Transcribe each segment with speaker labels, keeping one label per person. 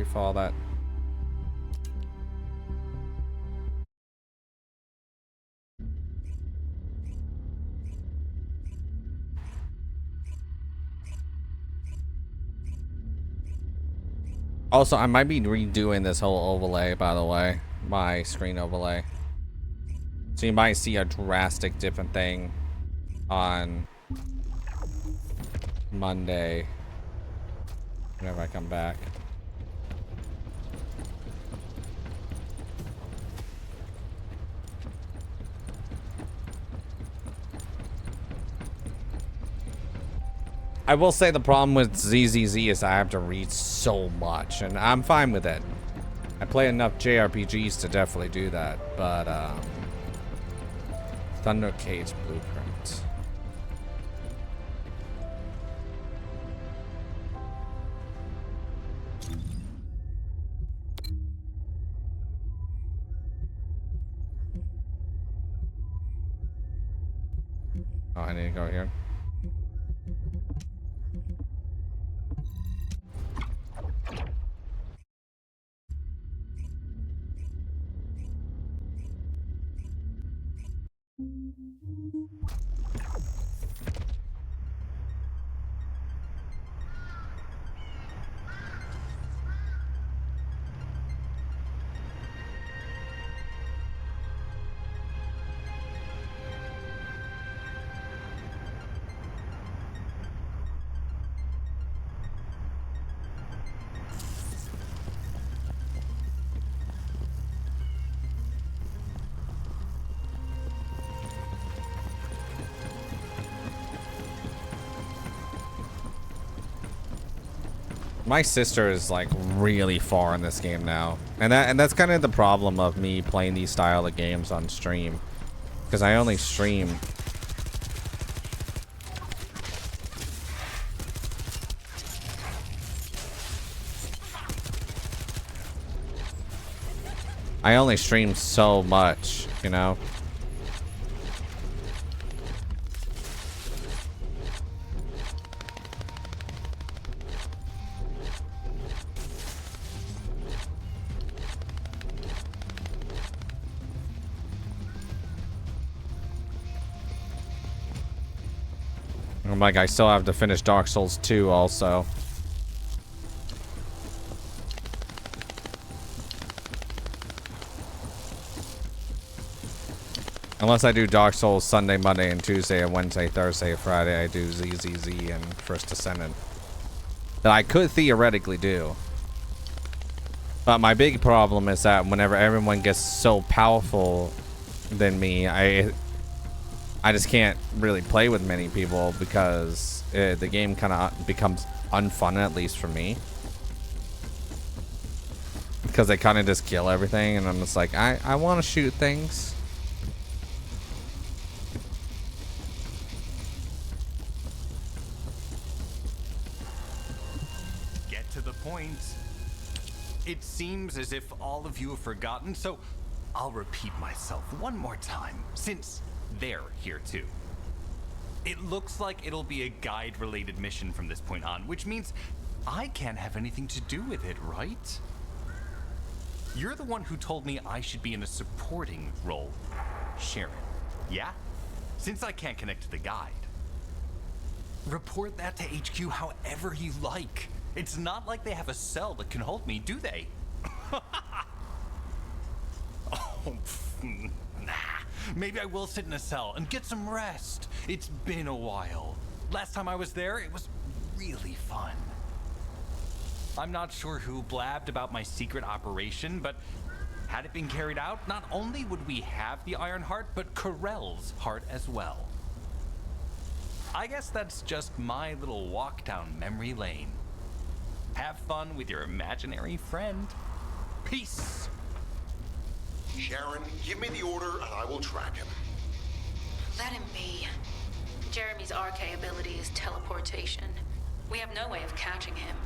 Speaker 1: you for all that. Also, I might be redoing this whole overlay, by the way. My screen overlay. So you might see a drastic different thing on Monday whenever I come back. I will say the problem with ZZZ is I have to read so much, and I'm fine with it. I play enough JRPGs to definitely do that, but Thunder Cage Blueprint. Oh, I need to go here. My sister is like really far in this game now, and that's kind of the problem of me playing these style of games on stream, because I only stream so much, you know. I'm like, I still have to finish Dark Souls 2 also. Unless I do Dark Souls Sunday, Monday, and Tuesday, and Wednesday, Thursday, and Friday, I do ZZZ and First Descendant. That I could theoretically do. But my big problem is that whenever everyone gets so powerful than me, I just can't really play with many people because the game kind of becomes unfun, at least for me. Because they kind of just kill everything, and I'm just like, I want to shoot things.
Speaker 2: Get to the point. It seems as if all of you have forgotten, so I'll repeat myself one more time, since they're here too. It looks like it'll be a guide-related mission from this point on, which means I can't have anything to do with it, right? You're the one who told me I should be in a supporting role, Sharon. Yeah? Since I can't connect to the guide. Report that to HQ however you like. It's not like they have a cell that can hold me, do they? Oh, nah. Maybe I will sit in a cell and get some rest. It's been a while. Last time I was there, it was really fun. I'm not sure who blabbed about my secret operation, but had it been carried out, not only would we have the Iron Heart, but Corell's heart as well. I guess that's just my little walk down memory lane. Have fun with your imaginary friend. Peace.
Speaker 3: Sharon, give me the order and I will track him.
Speaker 4: Let him be. Jeremy's RK ability is teleportation. We have no way of catching him.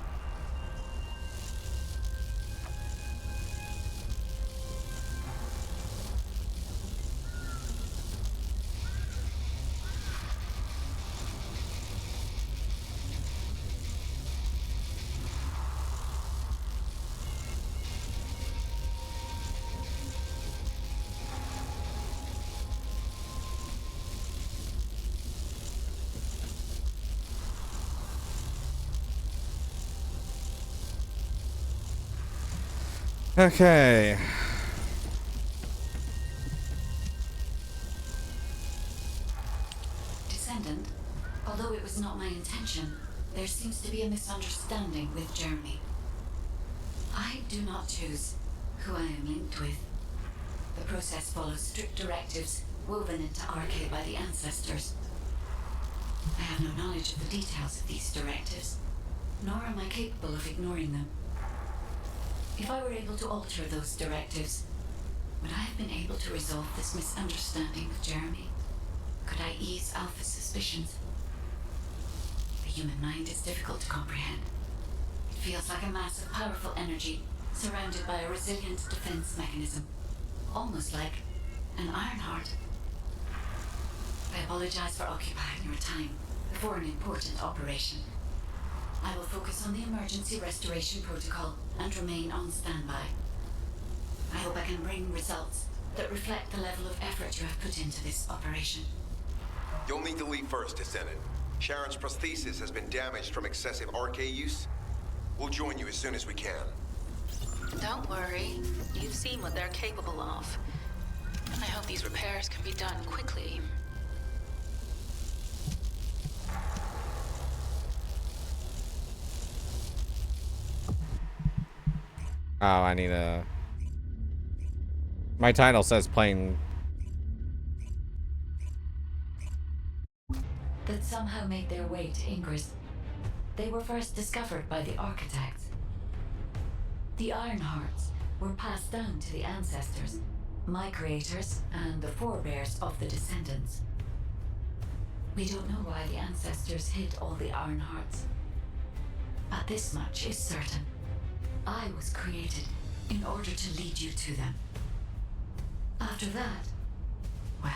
Speaker 1: Okay.
Speaker 5: Descendant, although it was not my intention, there seems to be a misunderstanding with Jeremy. I do not choose who I am linked with. The process follows strict directives woven into RK by the ancestors. I have no knowledge of the details of these directives, nor am I capable of ignoring them. If I were able to alter those directives, would I have been able to resolve this misunderstanding with Jeremy? Could I ease Alpha's suspicions? The human mind is difficult to comprehend. It feels like a mass of powerful energy surrounded by a resilient defense mechanism, almost like an iron heart. I apologize for occupying your time before an important operation. I will focus on the emergency restoration protocol and remain on standby. I hope I can bring results that reflect the level of effort you have put into this operation.
Speaker 3: You'll need to leave first, Descendant. Sharon's prosthesis has been damaged from excessive RK use. We'll join you as soon as we can.
Speaker 4: Don't worry. You've seen what they're capable of. I hope these repairs can be done quickly.
Speaker 1: Oh, I need a... My title says playing...
Speaker 5: That somehow made their way to Ingress. They were first discovered by the architects. The Iron Hearts were passed down to the ancestors, my creators, and the forebears of the Descendants. We don't know why the ancestors hid all the Iron Hearts, but this much is certain. I was created in order to lead you to them. After that, well,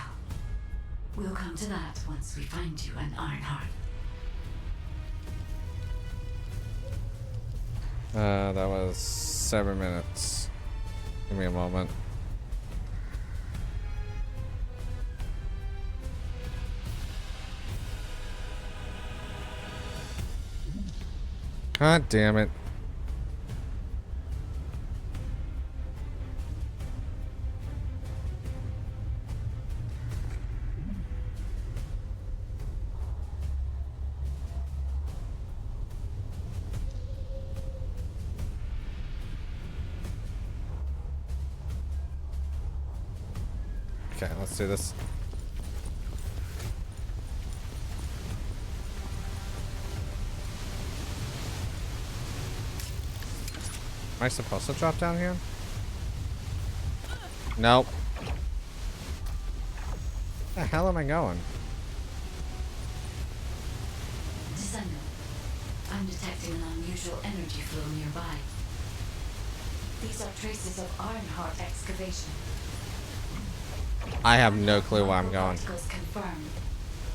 Speaker 5: we'll come to that once we find you an Iron Heart.
Speaker 1: That was 7 minutes. Give me a moment. God damn it. Okay, let's do this. Am I supposed to drop down here? Nope. Where the hell am I going?
Speaker 5: Descendant, I'm detecting an unusual energy flow nearby. These are traces of Ironheart excavation.
Speaker 1: I have no clue where I'm going.
Speaker 5: Microparticles confirmed.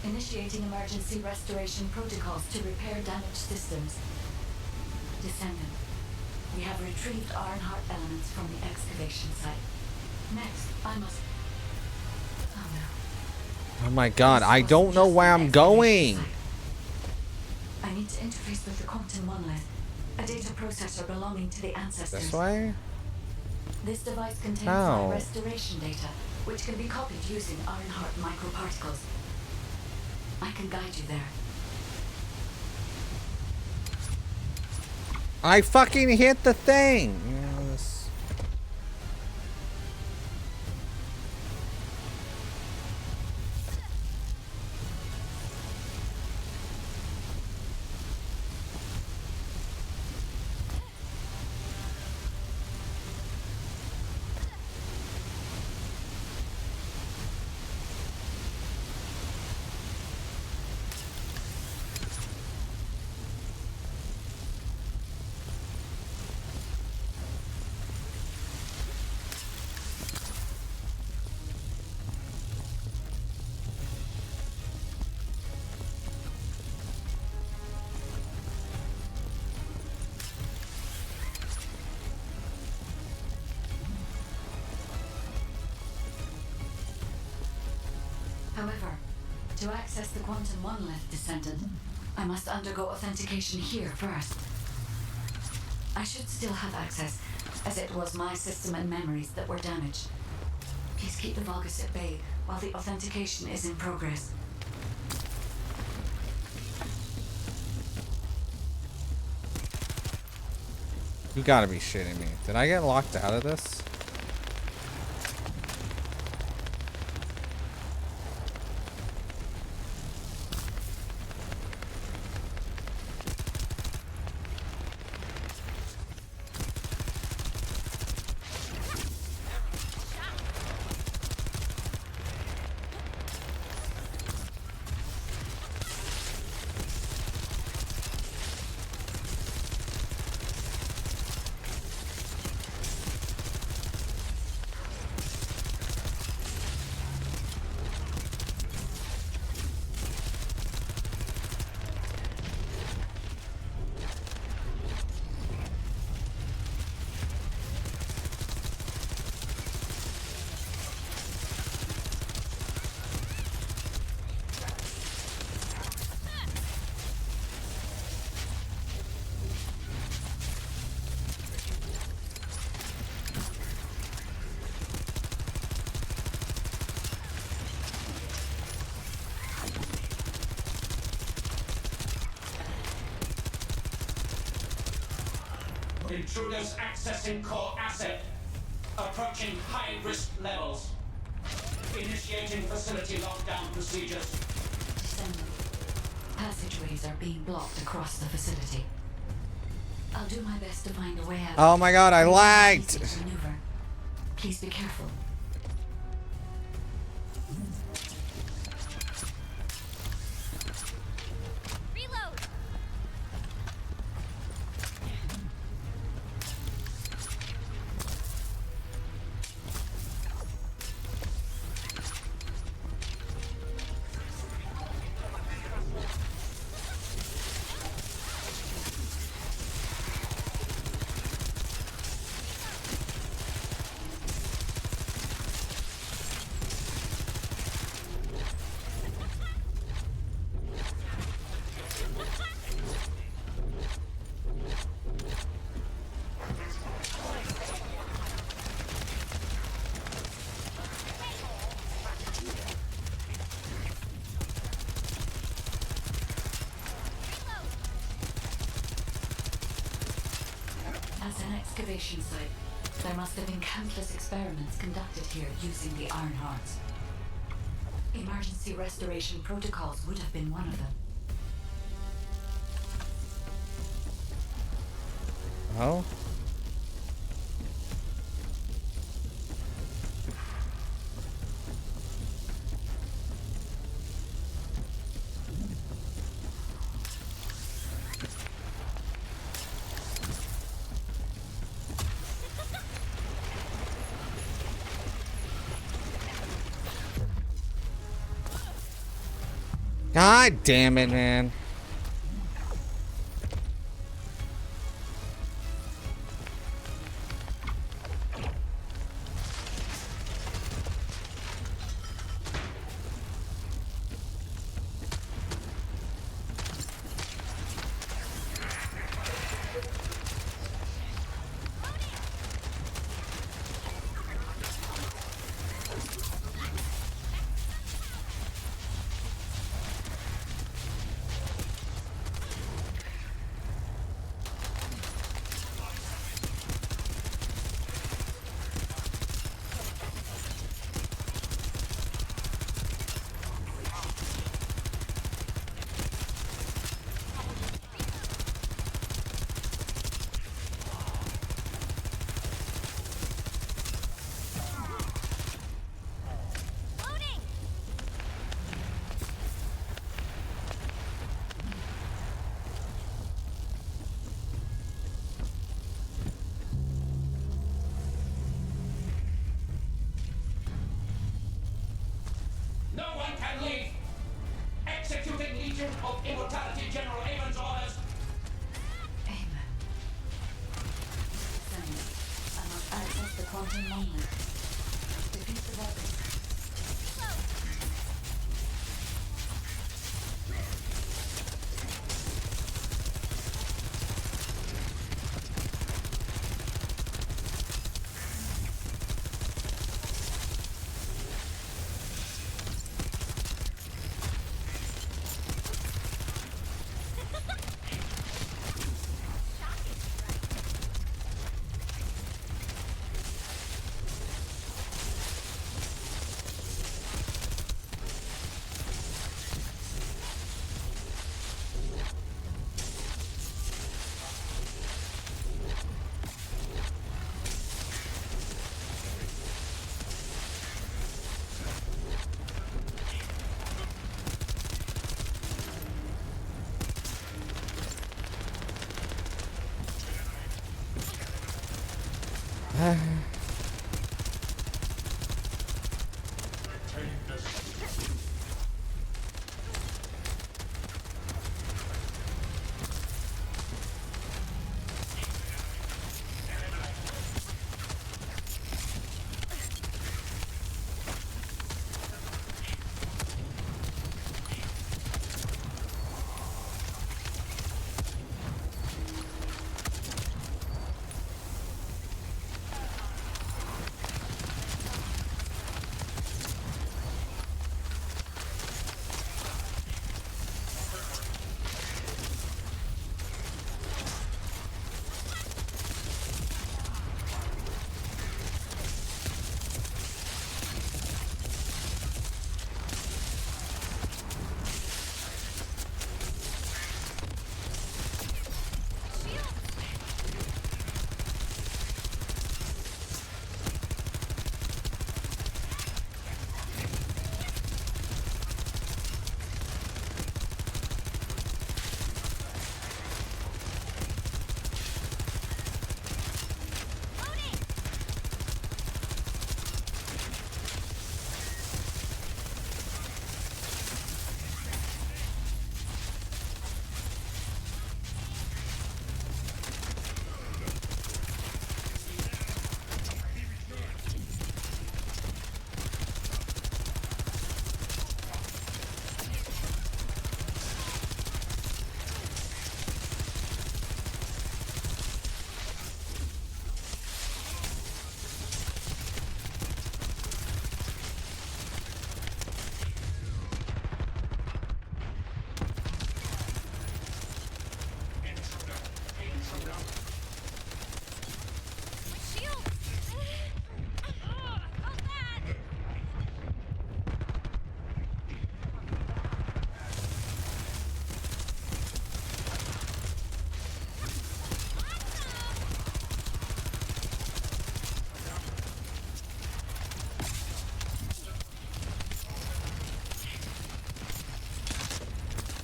Speaker 5: Initiating emergency restoration protocols to repair damaged systems. Descendant, we have retrieved Ironheart elements from the excavation site. Next, I must... Oh no.
Speaker 1: Oh my god, I don't know where I'm going.
Speaker 5: I need to interface with the quantum monolith, a data processor belonging to the ancestors.
Speaker 1: This way?
Speaker 5: This device contains
Speaker 1: How?
Speaker 5: my restoration data, which can be copied using Ironheart microparticles. I can guide you there.
Speaker 1: I fucking hit the thing. You know, this...
Speaker 5: However, to access the quantum monolith, Descendant, I must undergo authentication here first. I should still have access, as it was my system and memories that were damaged. Please keep the Vulgus at bay while the authentication is in progress.
Speaker 1: You gotta be shitting me. Did I get locked out of this?
Speaker 6: Intruders accessing core asset. Approaching high-risk levels. Initiating facility lockdown procedures.
Speaker 5: Descendant. Passageways are being blocked across the facility. I'll do my best to find a way out.
Speaker 1: Oh my god, I lagged!
Speaker 5: Maneuver. Please be careful. As an excavation site, there must have been countless experiments conducted here using the Iron Hearts. Emergency restoration protocols would have been one of them.
Speaker 1: Oh? God damn it, man.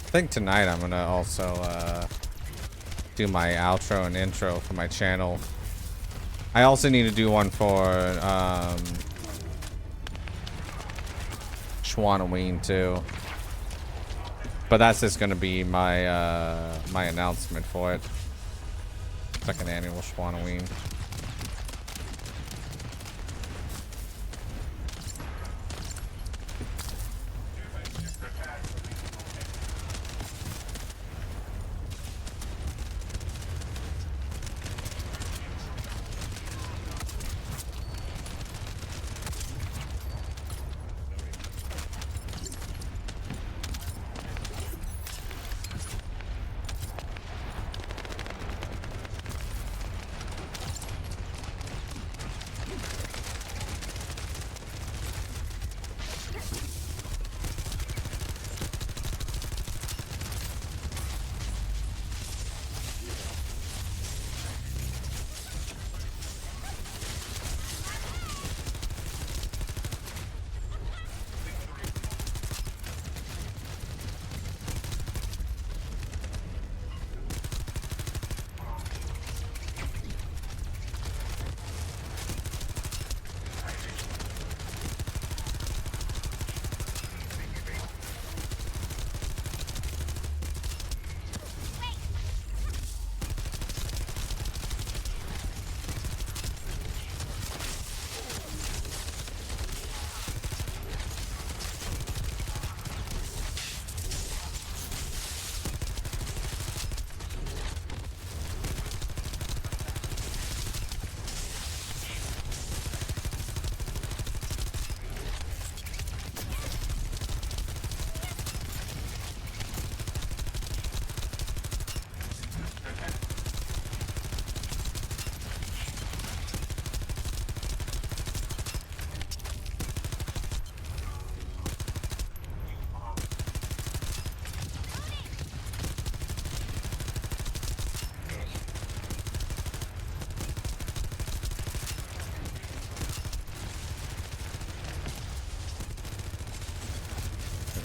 Speaker 1: I think tonight I'm gonna also do my outro and intro for my channel. I also need to do one for Halloween too. But that's just gonna be my my announcement for it. Second annual Halloween.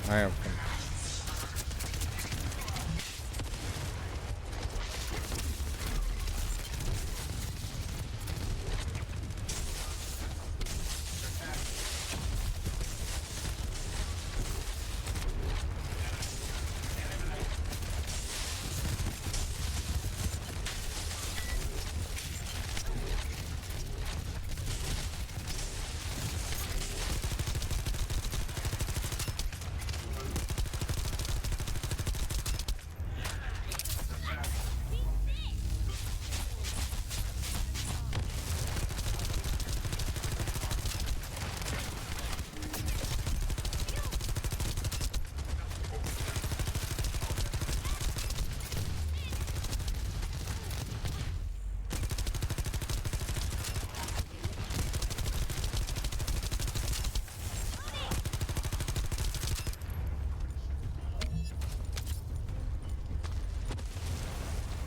Speaker 1: I have.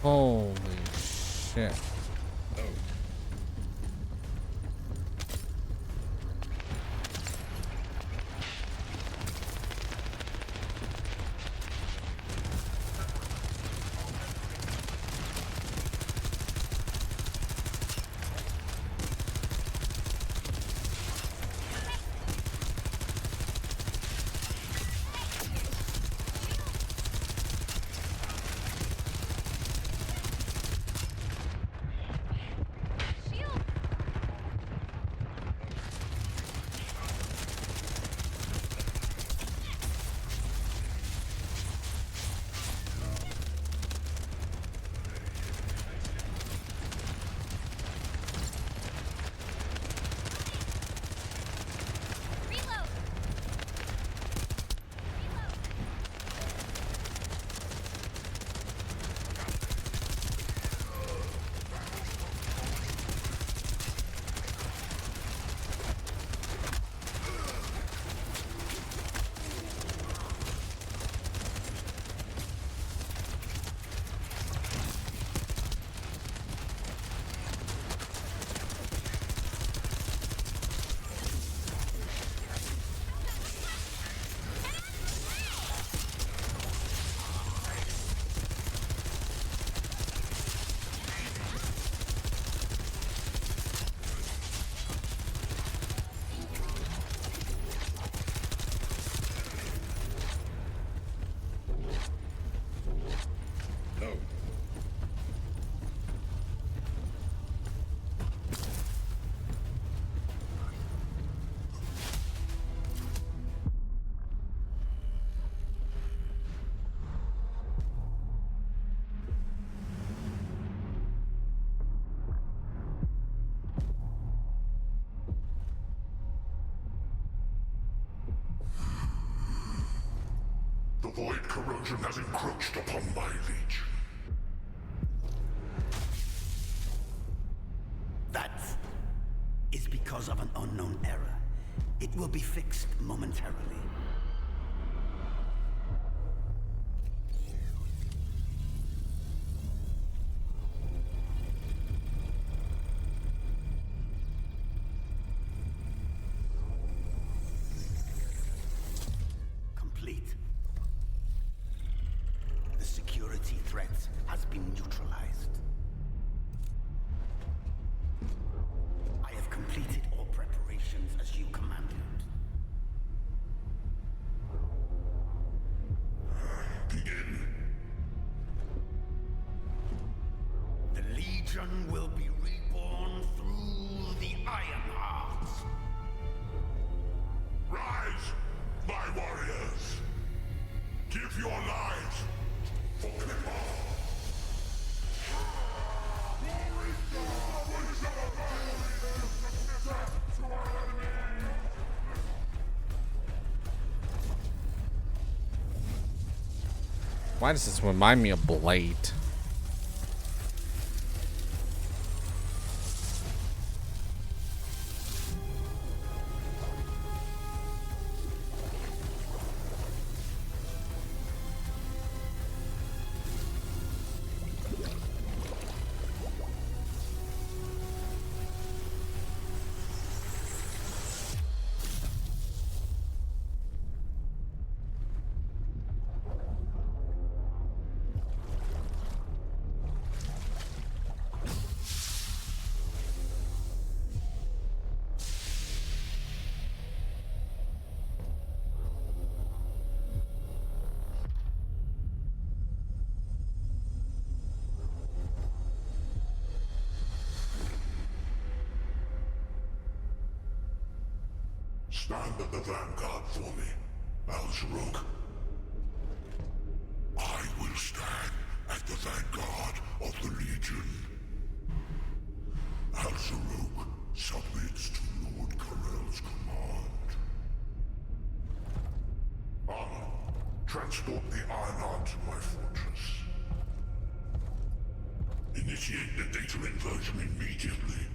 Speaker 1: Holy shit.
Speaker 7: Trojan has encroached upon my legion.
Speaker 8: That is because of an unknown error. It will be fixed momentarily. Complete. The security threat has been neutralized. I have completed all preparations as you commanded.
Speaker 7: Begin.
Speaker 8: The Legion will be reborn through the Ironheart.
Speaker 7: Rise, my warriors. Give your lives for Clipper.
Speaker 1: Why does this remind me of Blade?
Speaker 7: Stand at the vanguard for me, Al-Zaruk. I will stand at the vanguard of the Legion. Al-Zaruk submits to Lord Karel's command. Armor, transport the Ironheart to my fortress. Initiate the data inversion immediately.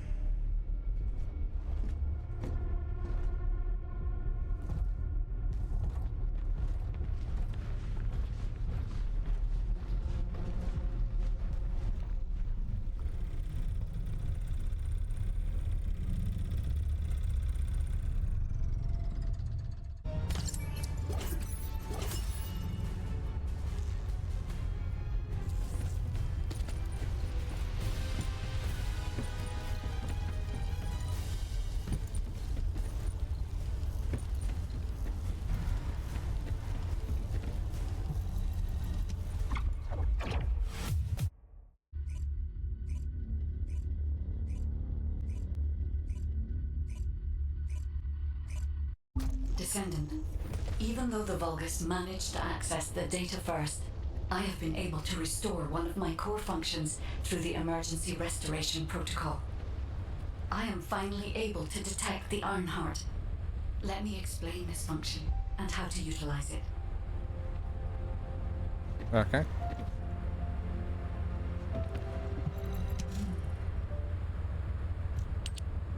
Speaker 5: Descendant, even though the Vulgus managed to access the data first, I have been able to restore one of my core functions through the emergency restoration protocol. I am finally able to detect the Ironheart. Let me explain this function and how to utilize it.
Speaker 1: Okay.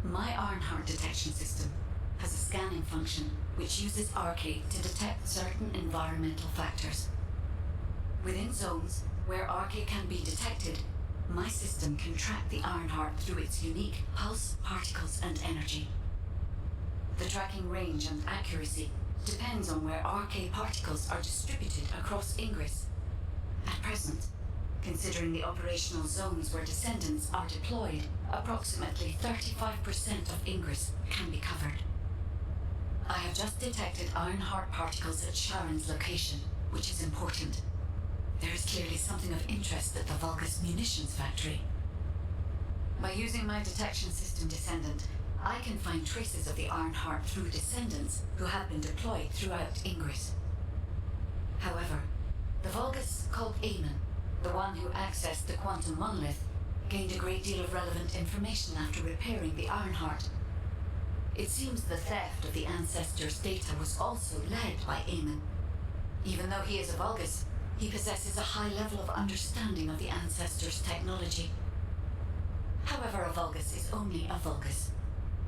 Speaker 5: My Ironheart detection system has a scanning function which uses Arcade to detect certain environmental factors. Within zones where Arcade can be detected, my system can track the Ironheart through its unique pulse, particles, and energy. The tracking range and accuracy depends on where Arcade particles are distributed across Ingress. At present, considering the operational zones where Descendants are deployed, approximately 35% of Ingress can be covered. I have just detected Ironheart particles at Sharon's location, which is important. There is clearly something of interest at the Vulgus munitions factory. By using my detection system Descendant, I can find traces of the Ironheart through Descendants who have been deployed throughout Ingress. However, the Vulgus called Eamon, the one who accessed the quantum monolith, gained a great deal of relevant information after repairing the Ironheart. It seems the theft of the Ancestors' data was also led by Eamon. Even though he is a Vulgus, He possesses a high level of understanding of the Ancestors' technology. However, a Vulgus is only a Vulgus.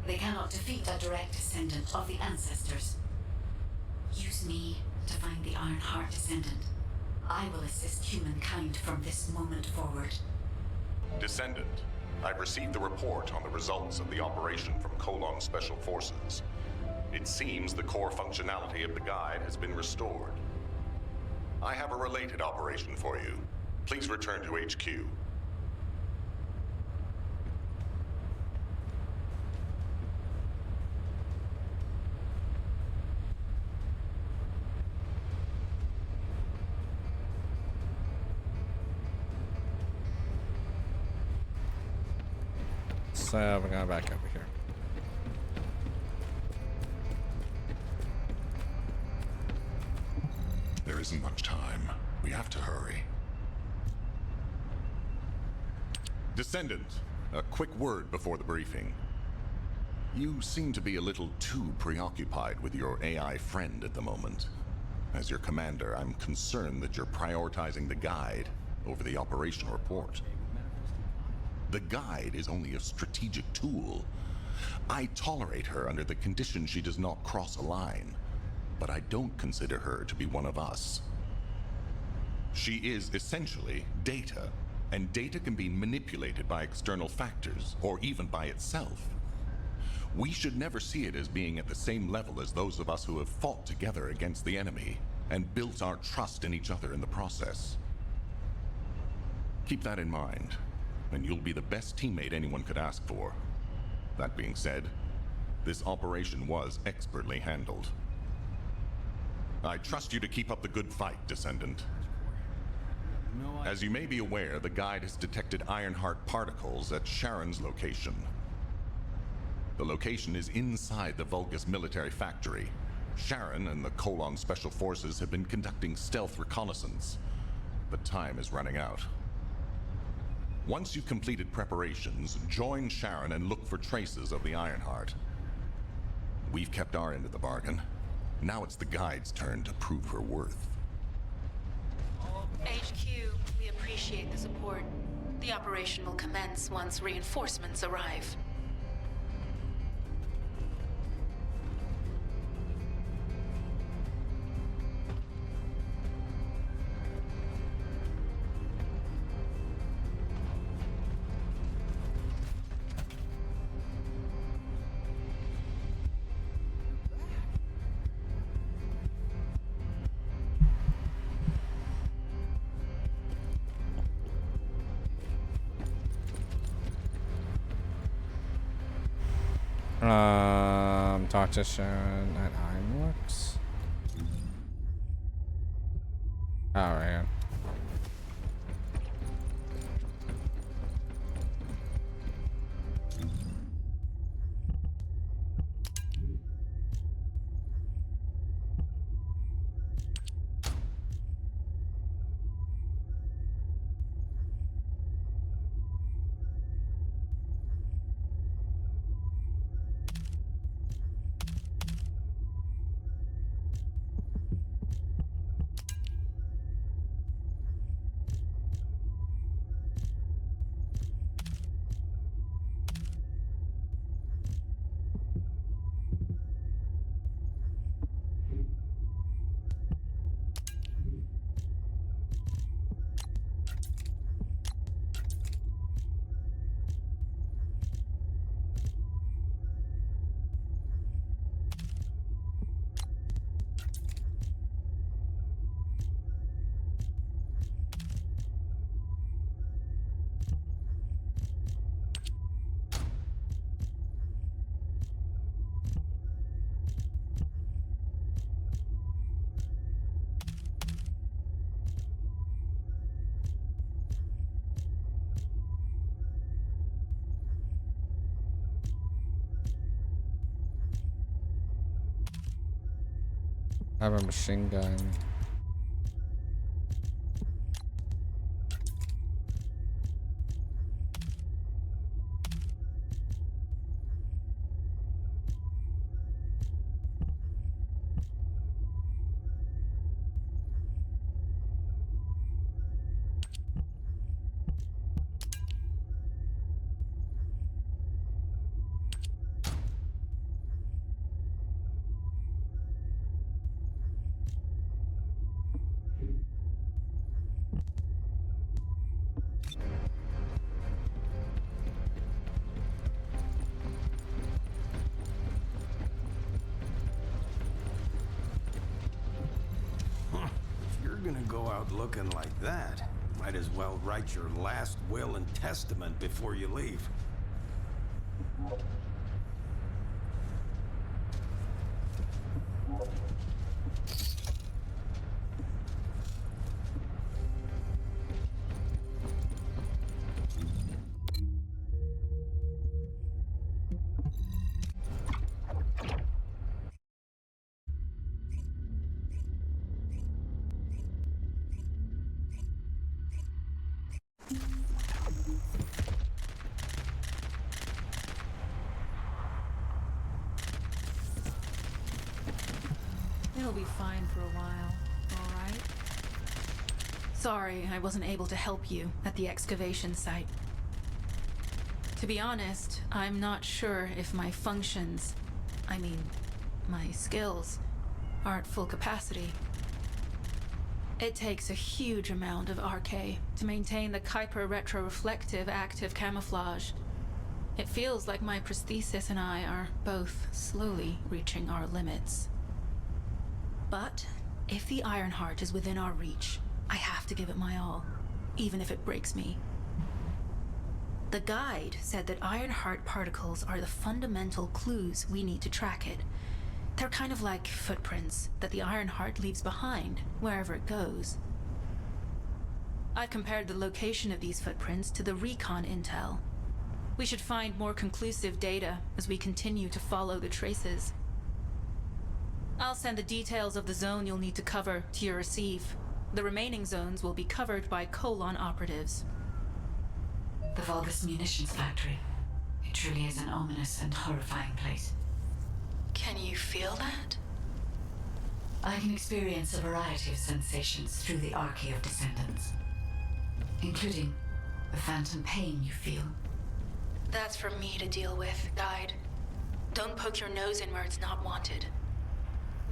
Speaker 5: They cannot defeat a direct descendant of the Ancestors. Use me to find the Ironheart Descendant. I will assist humankind from this moment forward.
Speaker 9: Descendant, I've received the report on the results of the operation from Colon Special Forces. It seems the core functionality of the guide has been restored. I have a related operation for you. Please return to HQ.
Speaker 1: So we're going back over here.
Speaker 7: There isn't much time. We have to hurry.
Speaker 9: Descendant, a quick word before the briefing. You seem to be a little too preoccupied with your AI friend at the moment. As your commander, I'm concerned that you're prioritizing the guide over the operation report. The guide is only a strategic tool. I tolerate her under the condition she does not cross a line, but I don't consider her to be one of us. She is essentially data, and data can be manipulated by external factors, or even by itself. We should never see it as being at the same level as those of us who have fought together against the enemy, and built our trust in each other in the process. Keep that in mind, and you'll be the best teammate anyone could ask for. That being said, this operation was expertly handled. I trust you to keep up the good fight, Descendant. As you may be aware, the guide has detected Ironheart particles at Sharon's location. The location is inside the Vulgus military factory. Sharon and the Colon Special Forces have been conducting stealth reconnaissance, but time is running out. Once you've completed preparations, join Sharon and look for traces of the Ironheart. We've kept our end of the bargain. Now it's the guide's turn to prove her worth.
Speaker 4: HQ, we appreciate the support. The operation will commence once reinforcements arrive.
Speaker 1: Talk to Sharon at Heimworks. Oh, right here. I have a machine gun.
Speaker 10: gonna go out looking like that, might as well write your last will and testament before you leave.
Speaker 4: It'll be fine for a while, all right? Sorry I wasn't able to help you at the excavation site. To be honest, I'm not sure if my functions, I mean, my skills, are at full capacity. It takes a huge amount of RK to maintain the Kuiper retroreflective active camouflage. It feels like my prosthesis and I are both slowly reaching our limits. But if the Ironheart is within our reach, I have to give it my all, even if it breaks me. The guide said that Ironheart particles are the fundamental clues we need to track it. They're kind of like footprints that the Ironheart leaves behind, wherever it goes. I've compared the location of these footprints to the recon intel. We should find more conclusive data as we continue to follow the traces. I'll send the details of the zone you'll need to cover to your receive. The remaining zones will be covered by Colon operatives.
Speaker 5: The Vulgus munitions factory. It truly is an ominous and horrifying place.
Speaker 4: Can you feel that?
Speaker 5: I can experience a variety of sensations through the archy of Descendants, including the phantom pain you feel.
Speaker 4: That's for me to deal with, Guide. Don't poke your nose in where it's not wanted.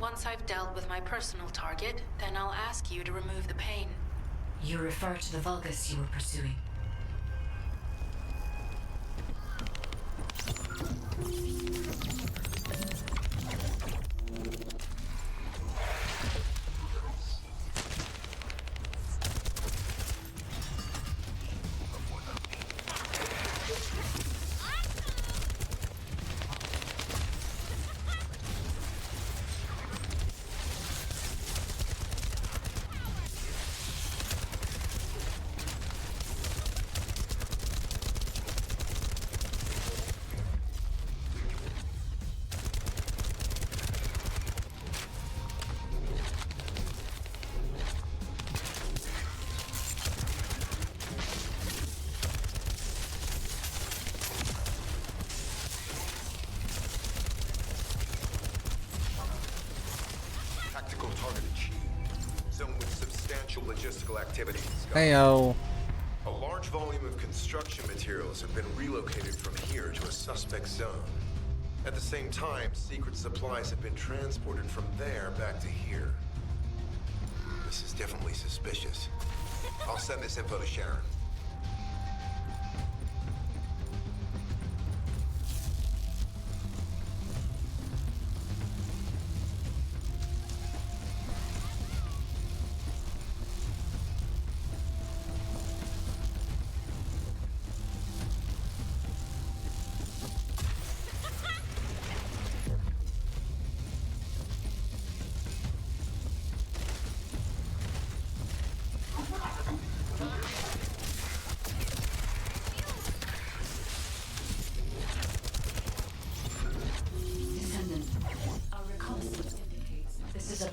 Speaker 4: Once I've dealt with my personal target, then I'll ask you to remove the pain.
Speaker 5: You refer to the Vulgus you were pursuing.
Speaker 3: Tactical target achieved. Zone with substantial logistical activity.
Speaker 1: Heyo.
Speaker 3: A large volume of construction materials have been relocated from here to a suspect zone. At the same time, secret supplies have been transported from there back to here. This is definitely suspicious. I'll send this info to Sharon.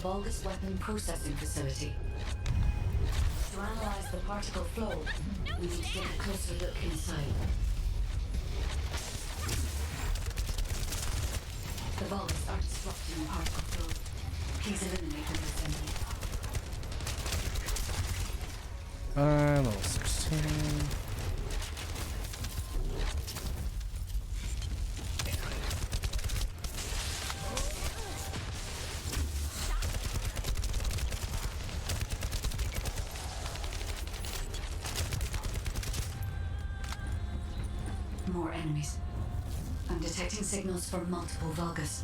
Speaker 5: Vulgus weapon processing facility. To analyze the particle flow, we need to get a closer look inside. The Vulgus are disrupting the particle flow. Please eliminate them assembly.
Speaker 1: Level 16.
Speaker 5: More enemies. I'm detecting signals for multiple Vulgus.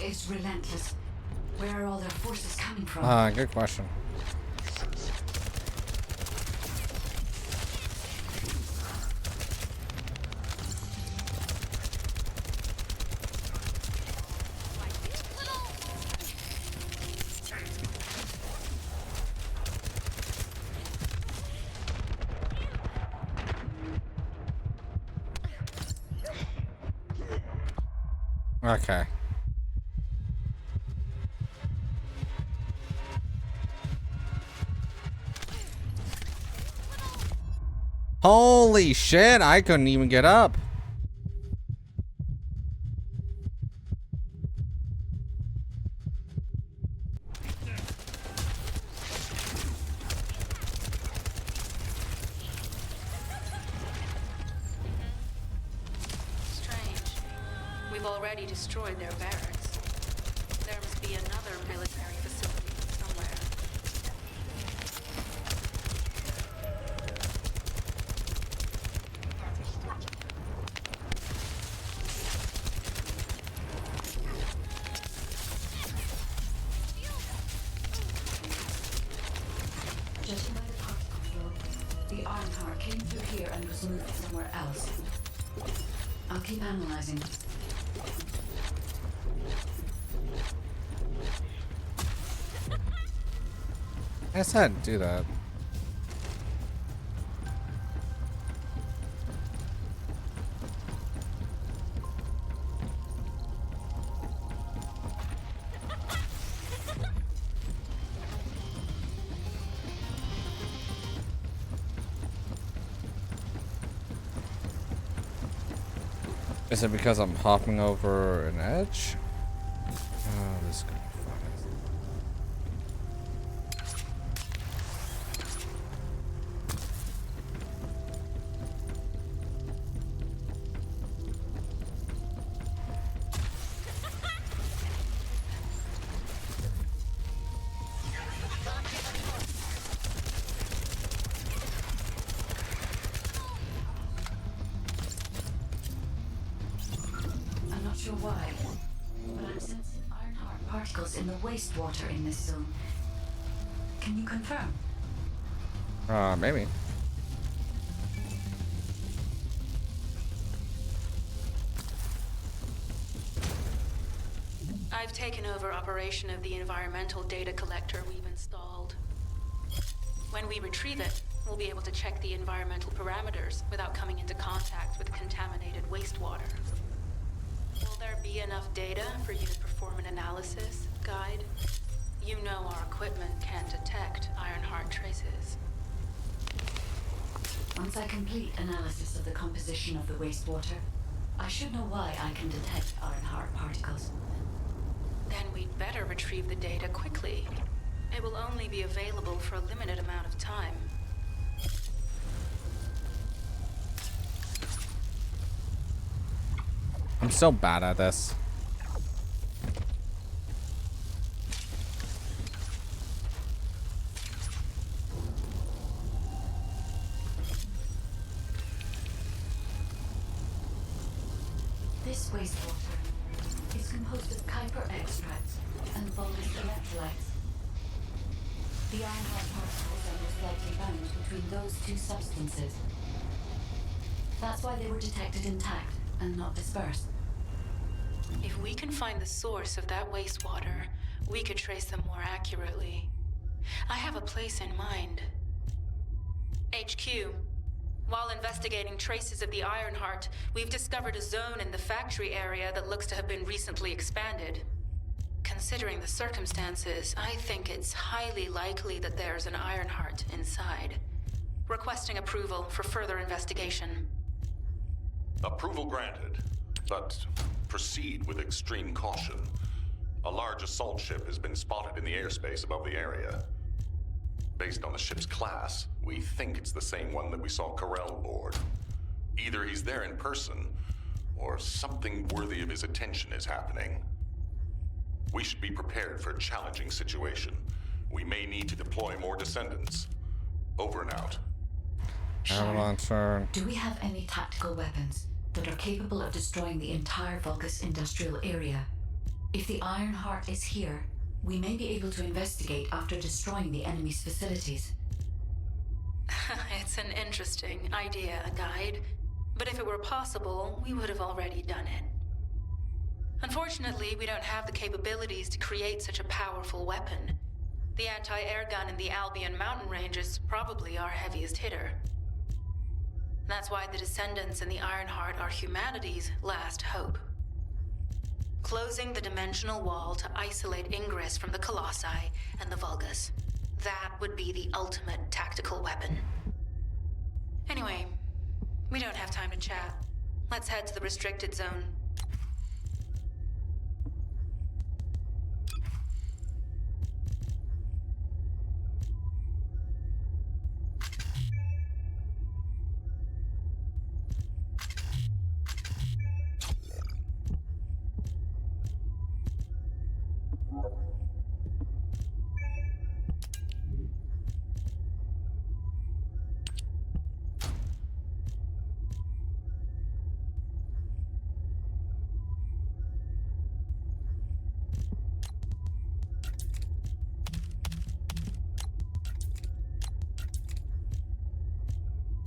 Speaker 5: is relentless. Where are all their forces coming from?
Speaker 1: Good question. Okay. Holy shit, I couldn't even get up.
Speaker 4: Strange. We've already destroyed their barracks. There must be another military facility somewhere.
Speaker 5: Judging by the particle flow, the Ironheart came through here and was moved somewhere else. I'll keep analyzing.
Speaker 1: I said do that. Is it because I'm hopping over an edge? Oh, this is gonna be fun.
Speaker 5: I'm not sure why, but I'm sensing Ironheart particles in the wastewater in this zone. Can you confirm?
Speaker 1: Maybe.
Speaker 4: I've taken over operation of the environmental data collector we've installed. When we retrieve it, we'll be able to check the environmental parameters without coming into contact with contaminated wastewater. Will there be enough data for you to perform an analysis, Guide? You know our equipment can't detect Ironheart traces.
Speaker 5: Once I complete analysis of the composition of the wastewater, I should know why I can detect Ironheart particles.
Speaker 4: Then we'd better retrieve the data quickly. It will only be available for a limited amount of time.
Speaker 1: I'm so bad at this.
Speaker 5: This wastewater is composed of Kuiper extracts and VoDs electrolytes. The Ironheart particles are most likely bound between those two substances. That's why they were detected intact and not dispersed.
Speaker 4: If we can find the source of that wastewater, we could trace them more accurately. I have a place in mind. HQ. While investigating traces of the Ironheart, we've discovered a zone in the factory area that looks to have been recently expanded. Considering the circumstances, I think it's highly likely that there's an Ironheart inside. Requesting approval for further investigation.
Speaker 9: Approval granted, but proceed with extreme caution. A large assault ship has been spotted in the airspace above the area. Based on the ship's class, we think it's the same one that we saw Corell aboard. Either he's there in person, or something worthy of his attention is happening. We should be prepared for a challenging situation. We may need to deploy more Descendants. Over and out.
Speaker 1: Avalon turn.
Speaker 5: Do we have any tactical weapons that are capable of destroying the entire Vulcus industrial area? If the Ironheart is here, we may be able to investigate after destroying the enemy's facilities.
Speaker 4: It's an interesting idea, Guide. But if it were possible, we would have already done it. Unfortunately, we don't have the capabilities to create such a powerful weapon. The anti-air gun in the Albion mountain range is probably our heaviest hitter. That's why the Descendants and the Ironheart are humanity's last hope. Closing the dimensional wall to isolate ingress from the Colossi and the Vulgus. That would be the ultimate tactical weapon. Anyway, we don't have time to chat. Let's head to the restricted zone.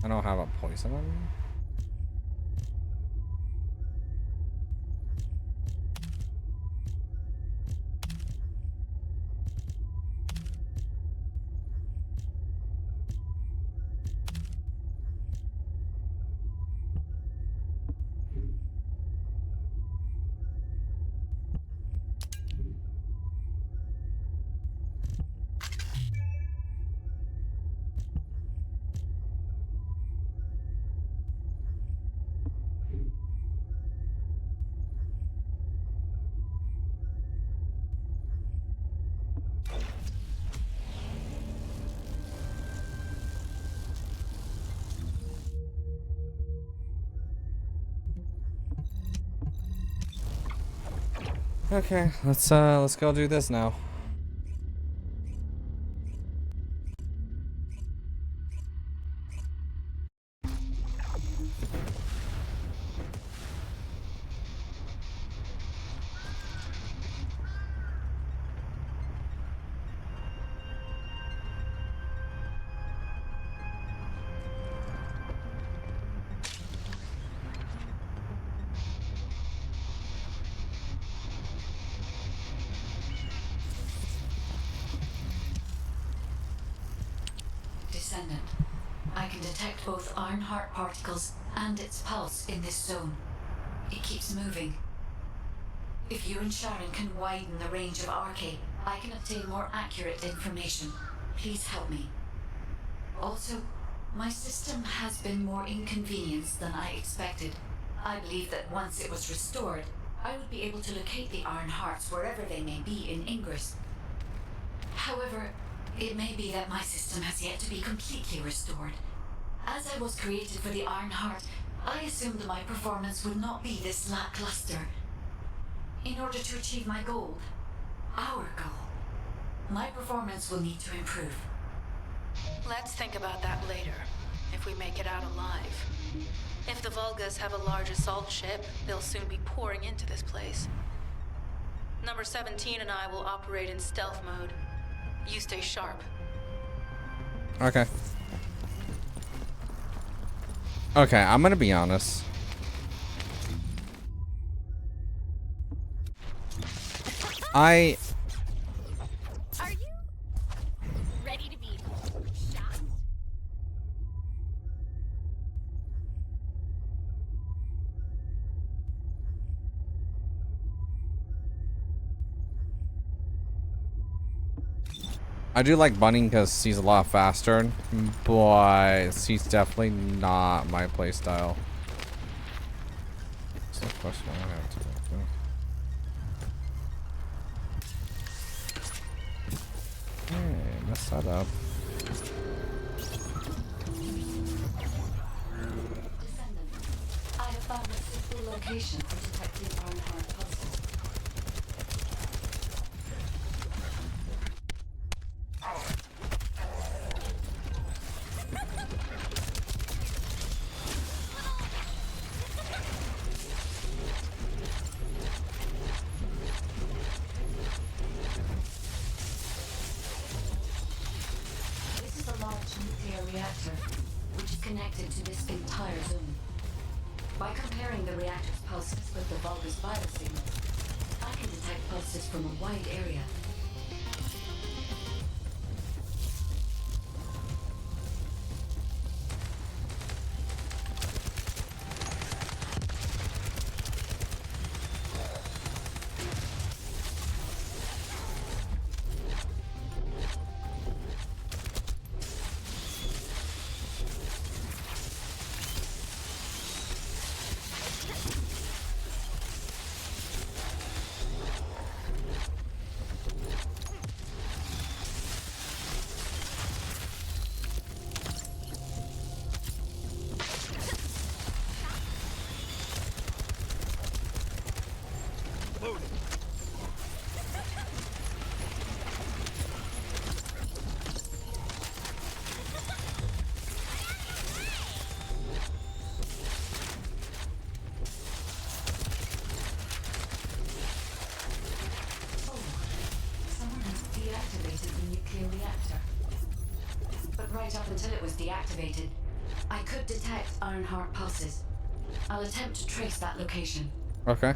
Speaker 1: I don't have a poison on me. Okay, let's go do this now.
Speaker 5: Descendant, I can detect both Ironheart particles and its pulse in this zone. It keeps moving. If you and Sharon can widen the range of Arche, I can obtain more accurate information. Please help me. Also, my system has been more inconvenienced than I expected. I believe that once it was restored, I would be able to locate the Ironhearts wherever they may be in Ingress. However, it may be that my system has yet to be completely restored. As I was created for the Ironheart, I assumed my performance would not be this lackluster. In order to achieve my goal, our goal, my performance will need to improve.
Speaker 4: Let's think about that later, if we make it out alive. If the Vulgus have a large assault ship, they'll soon be pouring into this place. Number 17 and I will operate in stealth mode. You stay sharp.
Speaker 1: Okay. Okay, I'm gonna be honest.
Speaker 11: Are you ready to be shot?
Speaker 1: I do like Bunny because he's a lot faster, but he's definitely not my playstyle. That's the question I have to do. Hey, mess that up.
Speaker 5: Descendant, I have found a suitable location for detecting Ironheart pulses. connected to this entire zone. By comparing the reactor's pulses with the Vulgus biosignals, I can detect pulses from a wide area. Up until it was deactivated, I could detect Ironheart pulses. I'll attempt to trace that location.
Speaker 1: Okay.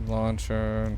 Speaker 1: Launcher.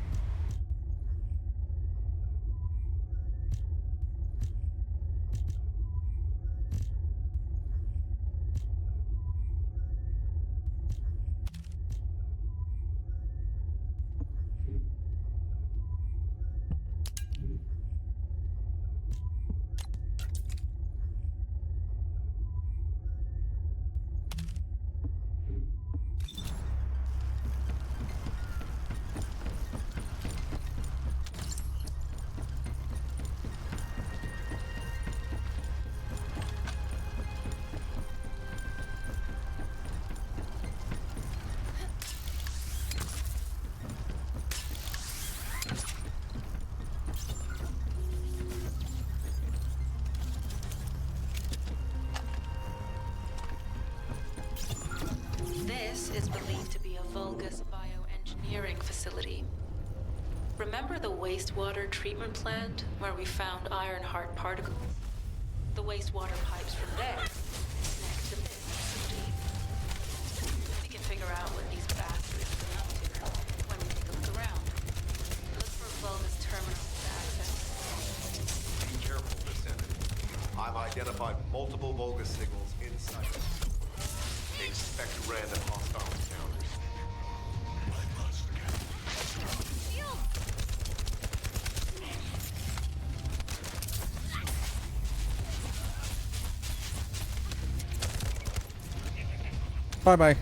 Speaker 4: This is believed to be a Vulgus bioengineering facility. Remember the wastewater treatment plant where we found Ironheart particles? The wastewater pipes from there connect to this facility. We can figure out what these bastards are up to when we take a look around. Look for Vulgus terminals with access.
Speaker 3: Be careful, Descendant. I've identified multiple Vulgus signals inside. Expect random hostile encounters.
Speaker 1: Bye-bye.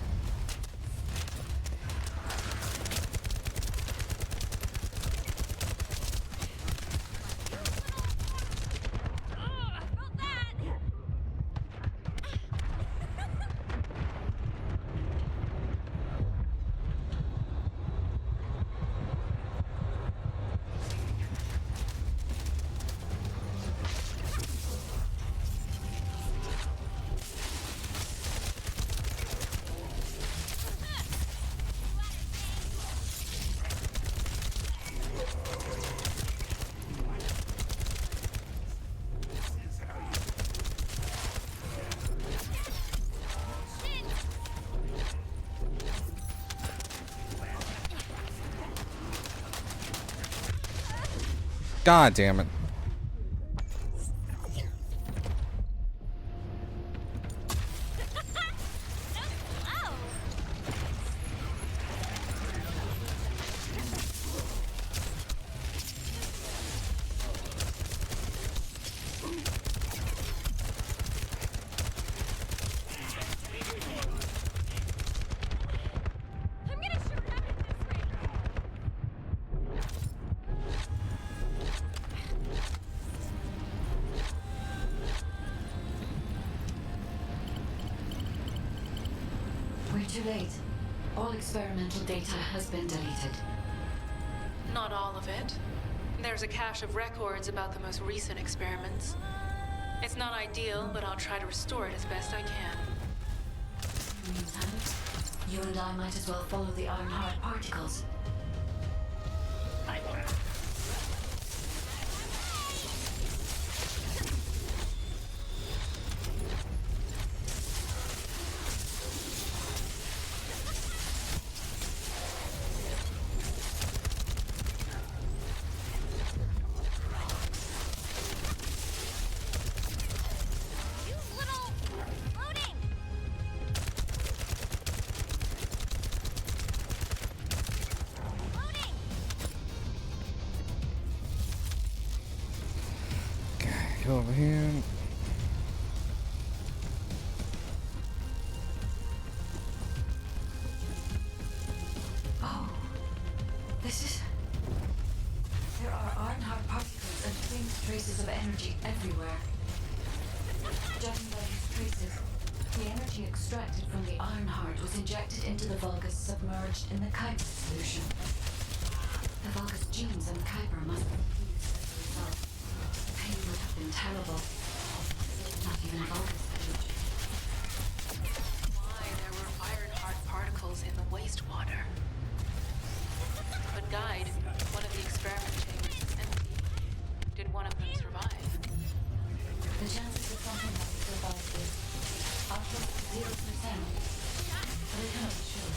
Speaker 1: God damn it.
Speaker 5: We're too late. All experimental data has been deleted.
Speaker 4: Not all of it. There's a cache of records about the most recent experiments. It's not ideal, but I'll try to restore it as best I can.
Speaker 5: Meantime, you and I might as well follow the Ironheart particles.
Speaker 1: Go over here.
Speaker 5: Oh, this is... There are Ironheart particles and faint traces of energy everywhere. Judging by these traces, the energy extracted from the Ironheart was injected into the Vulgus submerged in the Kuiper solution. The Vulgus genes and Kuiper must be fused as a result. The pain would have been terrible. Not even Vulgus could.
Speaker 4: Why there were Ironheart particles in the wastewater. But Guide, one of the experiment chambers is empty. Did one of them survive?
Speaker 5: The chances of something like survive is up to 0%. But I cannot be sure.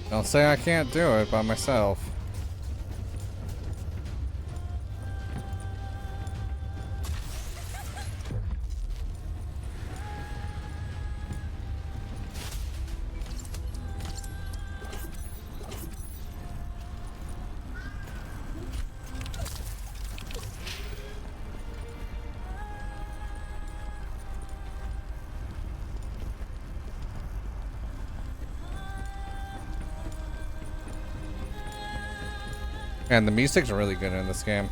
Speaker 1: Don't say I can't do it by myself. And the music's really good in this game.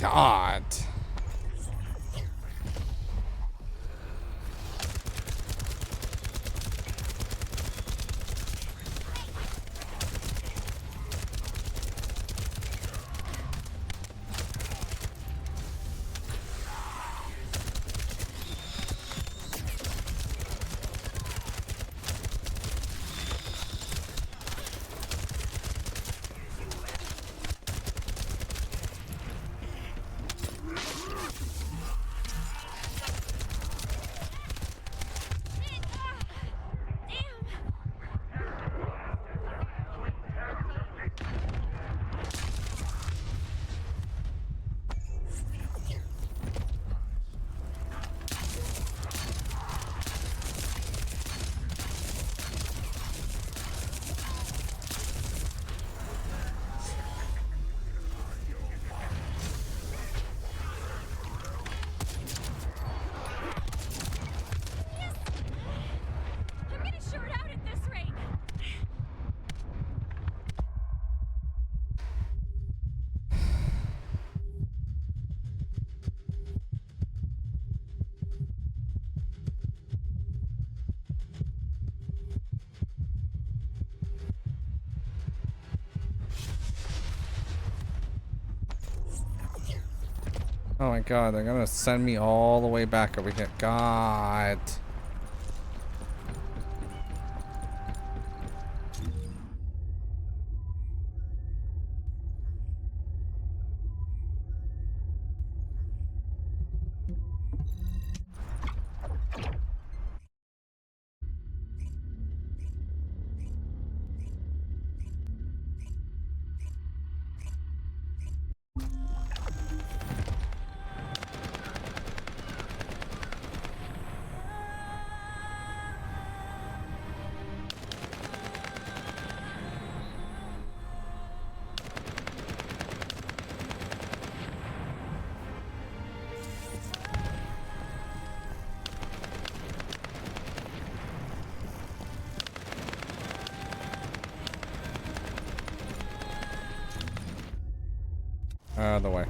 Speaker 1: God.
Speaker 11: I'm gonna short out at this rate.
Speaker 1: Oh my God, they're gonna send me all the way back over here. God. Out of the way.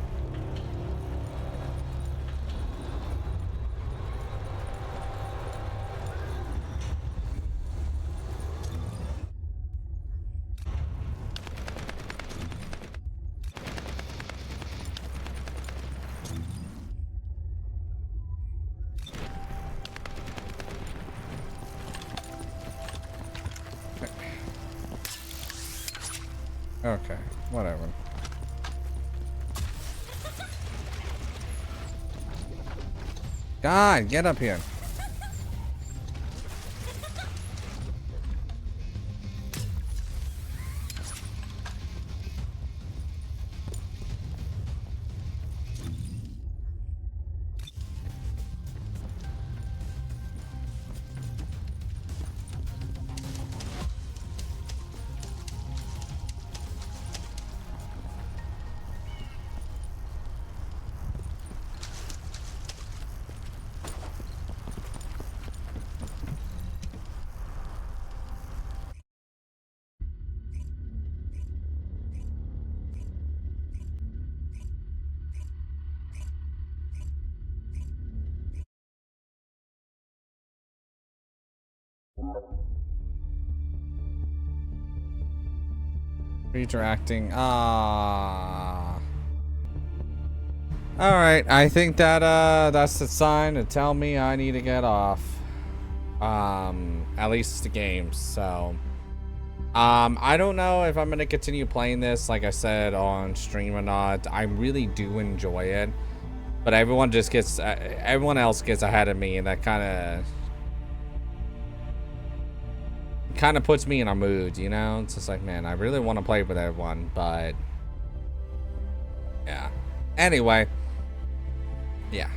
Speaker 1: Okay, whatever. God, get up here. Interacting. Ah. All right. I think that that's the sign to tell me I need to get off. At least the game. So, I don't know if I'm gonna continue playing this, like I said, on stream or not. I really do enjoy it, but everyone just gets, everyone else gets ahead of me, and that kind of puts me in a mood, you know? It's just like, man, I really want to play with everyone, but yeah. Anyway, yeah.